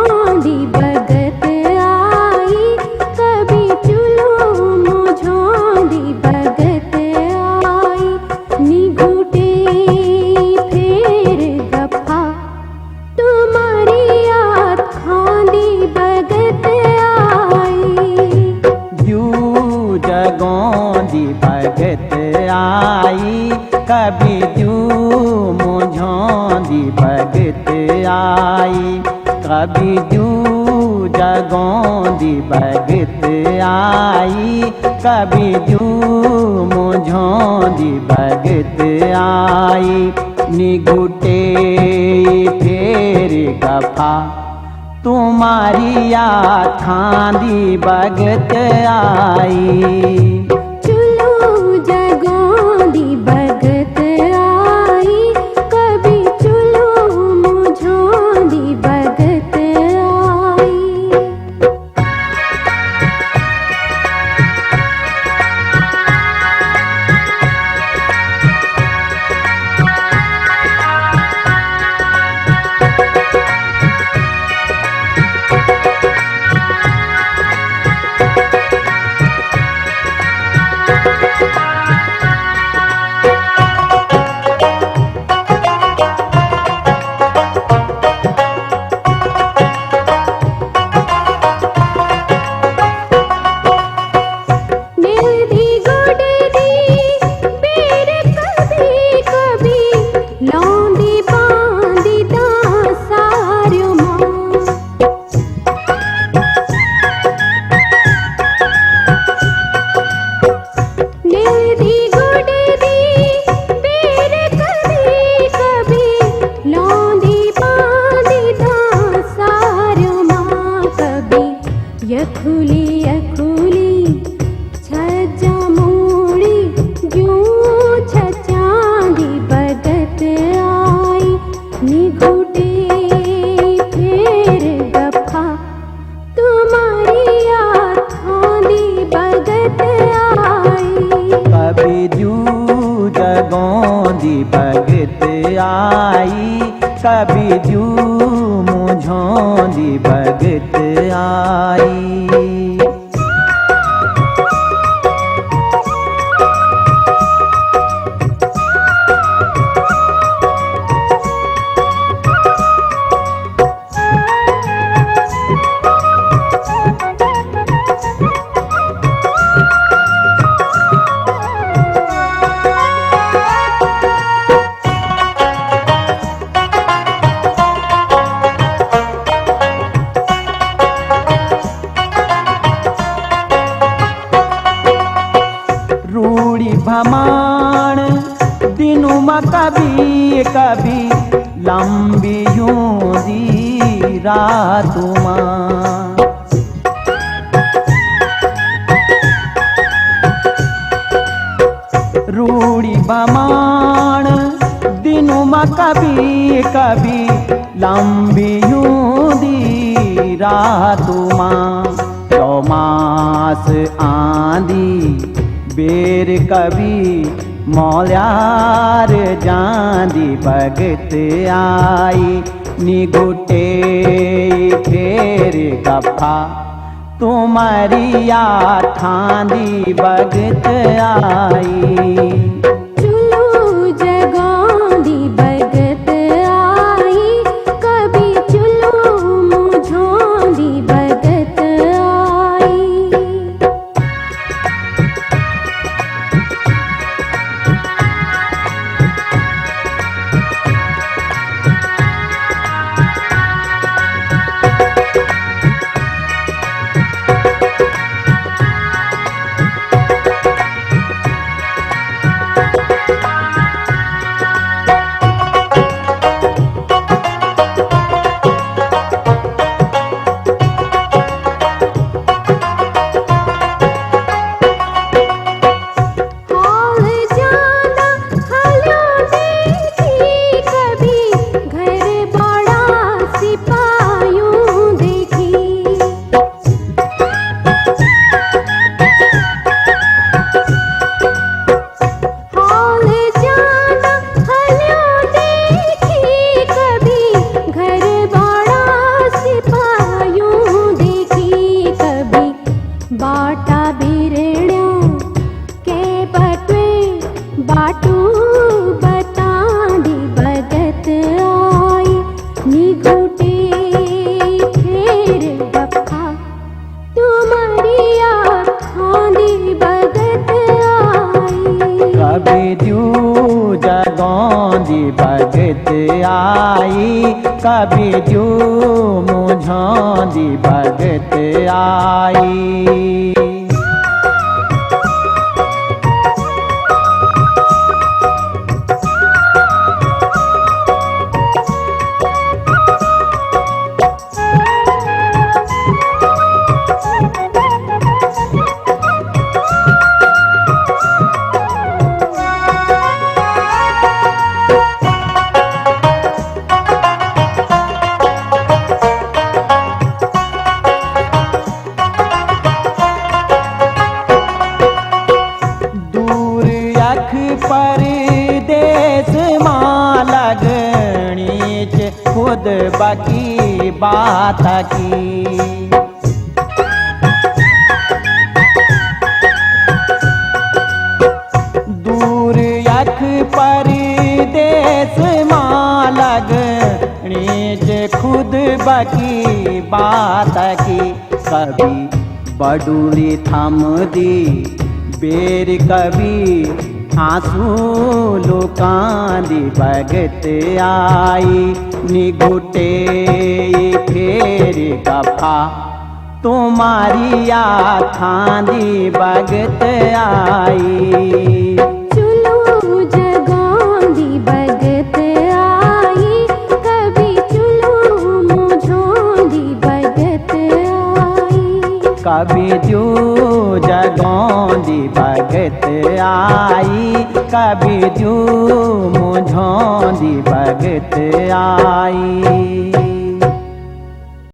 मुझोंदी भगत आई, कभी चुलो मुझोंदी भगत आई। निघुटे फेर गफा तुम्हारी याद खांदी भगत आई। जू जगोंदी भगत आई, कभी जू मुझोंदी भगत आई। कभी जू जगोंदी भगत आई, कभी जू मुझोंदी भगत आई। निघुटे फेर गफा तुम्हारी याद खांदी भगत आई। चुलो जगोंदी भगत आई, कभी चुलो मुझोंदी भगत आई। यखुली यखुली छज्जा मूड़ी यूं छचांदी भगत आई। निघुटे फेर गफा तुम्हारी याद खांदी भगत आई। कभी जू जगोंदी भगत आई, कभी जू मुझोंदी भगत आई। रूड़ी भमाण दिनों में कभी कभी लंबी यूं दी रातों में। रूड़ी भमाण दिनों में कभी कभी लंबी यूं दी रातों में। चौमास आंधी बेर कभी मौल्यार जांदी भगत आई। निघुटे फेर गफा तुम्हारी याद खांदी भगत आई। चुलो जगोंदी भगत आई, कभी चुलो मुझोंदी भगत आई। फेर गप्पा तुम्हारी आँखां दी बगत आई। कभी जू जगों दी भगत आई, कभी जू मुझों दी भगत आई। परदेस मां लगनी च खुद बाकी बात की। दूर अख परदेस मां लगनी च खुद बाकी बात की। कभी बडूरी थम दी बेर, कभी आंसू लोकां दी भगत आई। निगुटे फेर गप्पा तुम्हारी आँखां दी भगत आई। चुलू जगों दी भगत आई, कभी चुलू मुझों दी भगत आई। कभी जू जगों दी भगत आई, कभी जू मुझों दी भगत आई।